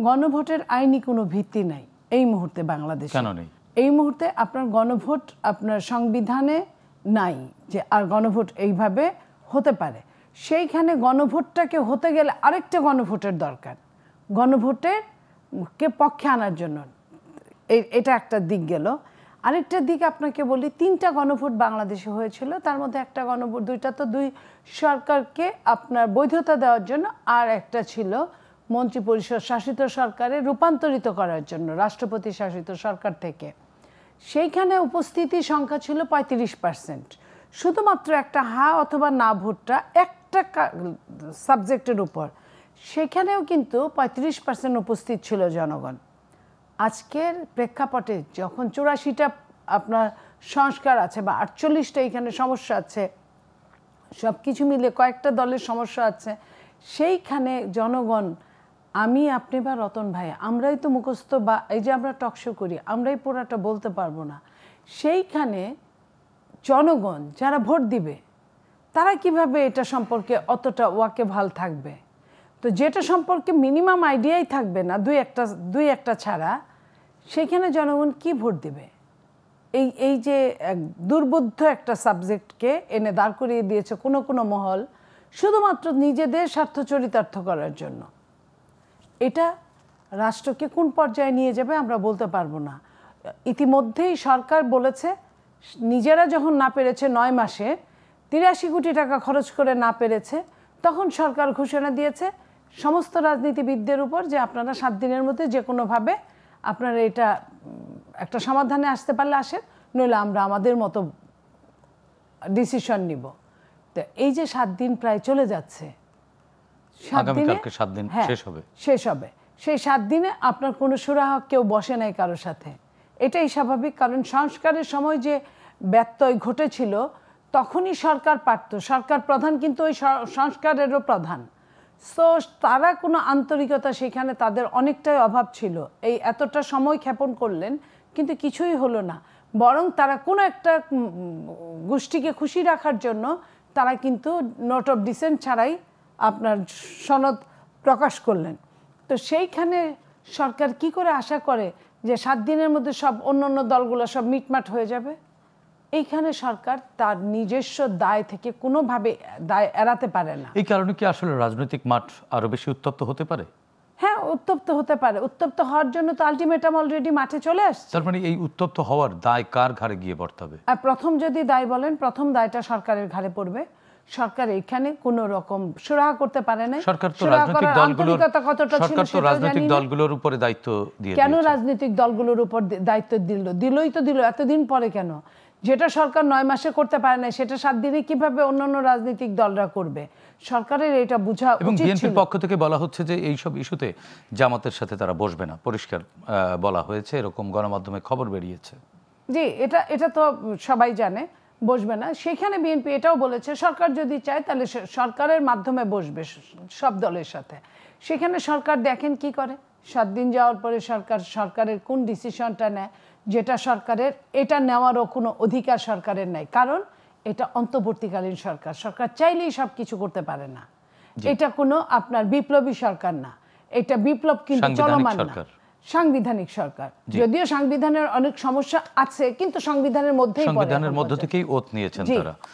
গণভোটের আইনি কোনো ভিত্তি নাই এই মুহূর্তে বাংলাদেশে। কেন নেই? এই মুহূর্তে আপনার গণভোট আপনার সংবিধানে নাই যে আর গণভোট এইভাবে হতে পারে। সেইখানে গণভোটটাকে হতে গেলে আরেকটা গণভোটের দরকার, গণভোটের কে পক্ষে আনার জন্য। এটা একটা দিক গেল। আরেকটা দিক আপনাকে বলি, 3টা গণভোট বাংলাদেশে হয়েছিল, তার মধ্যে একটা গণভোট, 2টা তো দুই সরকারকে আপনার বৈধতা দেওয়ার জন্য, আর একটা ছিল মন্ত্রিপরিষদ শাসিত সরকারে রূপান্তরিত করার জন্য রাষ্ট্রপতি শাসিত সরকার থেকে। সেইখানে উপস্থিতি সংখ্যা ছিল 35%। শুধুমাত্র একটা হ্যাঁ অথবা না ভোটটা একটা সাবজেক্টের উপর, সেখানেও কিন্তু 35% উপস্থিত ছিল জনগণ। আজকের প্রেক্ষাপটে যখন 84টা আপনার সংস্কার আছে বা 48টা এখানে সমস্যা আছে, সব কিছু মিলে কয়েকটা দলের সমস্যা আছে, সেইখানে জনগণ, আমি আপনি বা রতন ভাই, আমরাই তো মুখস্থ বা এই যে আমরা টকশো করি, আমরাই পুরাটা বলতে পারবো না। সেইখানে জনগণ যারা ভোট দিবে তারা কিভাবে এটা সম্পর্কে অতটা ওয়াকিবহাল থাকবে? তো যেটা সম্পর্কে মিনিমাম আইডিয়াই থাকবে না, দুই একটা ছাড়া, সেখানে জনগণ কি ভোট দিবে? এই যে দুর্বোধ্য একটা সাবজেক্টকে এনে দাঁড় করিয়ে দিয়েছে কোনো মহল শুধুমাত্র নিজেদের স্বার্থ চরিতার্থ করার জন্য। এটা রাষ্ট্রকে কোন পর্যায়ে নিয়ে যাবে আমরা বলতে পারবো না। ইতিমধ্যেই সরকার বলেছে, নিজেরা যখন না পেরেছে 9 মাসে 83 কোটি টাকা খরচ করে না পেরেছে, তখন সরকার ঘোষণা দিয়েছে সমস্ত রাজনীতিবিদদের উপর যে আপনারা 7 দিনের মধ্যে যে কোনোভাবে আপনারা এটা একটা সমাধানে আসতে পারলে আসেন, নইলে আমরা আমাদের মতো ডিসিশন নিব। তো এই যে 7 দিন প্রায় চলে যাচ্ছে, 7 দিন শেষ হবে। সেই 7 দিনে আপনার কোনো সুরাহা কেউ বসে নাই কারোর সাথে। এটাই স্বাভাবিক, কারণ সংস্কারের সময় যে ব্যত্যয় ঘটেছিল তখনই সরকার পারত, সরকার প্রধান কিন্তু ওই সংস্কারেরও প্রধান। সো তারা কোনো আন্তরিকতা, সেখানে তাদের অনেকটাই অভাব ছিল। এই এতটা সময় ক্ষেপণ করলেন কিন্তু কিছুই হলো না, বরং তারা কোনো একটা গোষ্ঠীকে খুশি রাখার জন্য তারা কিন্তু নোট অফ ডিসেন্ট ছাড়াই আপনার সনদ প্রকাশ করলেন। তো সেইখানে সরকার কি করে আশা করে যে 7 দিনের মধ্যে সব অন্য দলগুলো সব মিটমাট হয়ে যাবে? এইখানে সরকার তার নিজস্ব দায় থেকে কোনোভাবে দায় এড়াতে পারে না। এই কারণে কি আসলে রাজনৈতিক মাঠ আরো বেশি উত্তপ্ত হতে পারে? হ্যাঁ, উত্তপ্ত হতে পারে। উত্তপ্ত হওয়ার জন্য তো আলটিমেটাম অলরেডি মাঠে চলে আসছে। তার মানে এই উত্তপ্ত হওয়ার দায় কার ঘাড়ে গিয়ে বর্তাবে? আর প্রথম যদি দায় বলেন, প্রথম দায়টা সরকারের ঘাড়ে পড়বে। সরকার এখানে কোনো রকম সুরাহা করতে পারে না। সরকার তো রাজনৈতিক দলগুলোর উপরে দায়িত্ব দিয়ে, কেন রাজনৈতিক দলগুলোর উপর দায়িত্ব দিলই তো দিল, এতদিন পরে কেন? যেটা সরকার 9 মাসে করতে পারে না সেটা 7 দিনে কিভাবে অন্যান্য রাজনৈতিক দলরা করবে? সরকারের এটা বোঝা উচিত ছিল। এবং বিএনপির পক্ষ থেকে বলা হচ্ছে যে এই সব ইস্যুতে জামাতের সাথে তারা বসবে না, পরিষ্কার বলা হয়েছে, এরকম গণমাধ্যমে খবর বেরিয়েছে। জি, এটা তো সবাই জানে, বসবে না। সেখানে বিএনপি এটাও বলেছে সরকার যদি চায় তাহলে সরকারের মাধ্যমে বসবে সব দলের সাথে। সেখানে সরকার দেখেন কি করে। 7 দিন যাওয়ার পরে সরকারের কোন ডিসিশনটা নেয়, যেটা সরকারের, এটা নেওয়ারও কোনো অধিকার সরকারের নাই, কারণ এটা অন্তর্বর্তীকালীন সরকার। সরকার চাইলেই সব কিছু করতে পারে না। এটা কোনো আপনার বিপ্লবী সরকার না, এটা বিপ্লব কিন্তু চলমান না, সাংবিধানিক সরকার। যদিও সংবিধানের অনেক সমস্যা আছে কিন্তু সংবিধানের মধ্যে থেকেই ওত নিয়েছেন তারা।